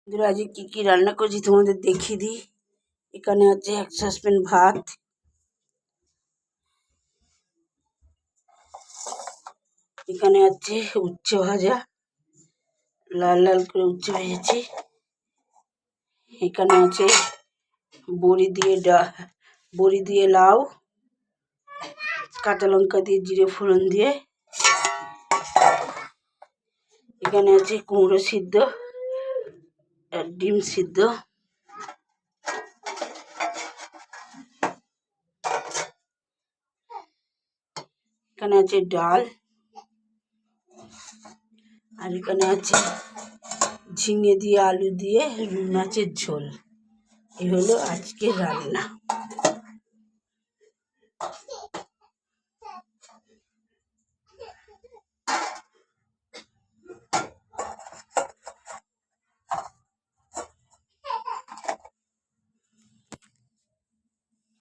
আজকে কি কি রান্না করছি তোমাদের দেখিয়ে দিই। এখানে আছে এক সসপ্যান ভাত, এখানে আছে উচ্ছে ভাজা, লাল লাল করে উচ্ছে ভেজেছি। এখানে আছে বড়ি দিয়ে লাউ, কাঁচা লঙ্কা দিয়ে জিরে ফোড়ন দিয়ে। এখানে আছে কুমড়ো সিদ্ধ আর ডিম সিদ্ধ। এখানে আছে ডাল, আর এখানে আছে ঝিঙে দিয়ে আলু দিয়ে রুই মাছের ঝোল। এই হলো আজকে রান্না।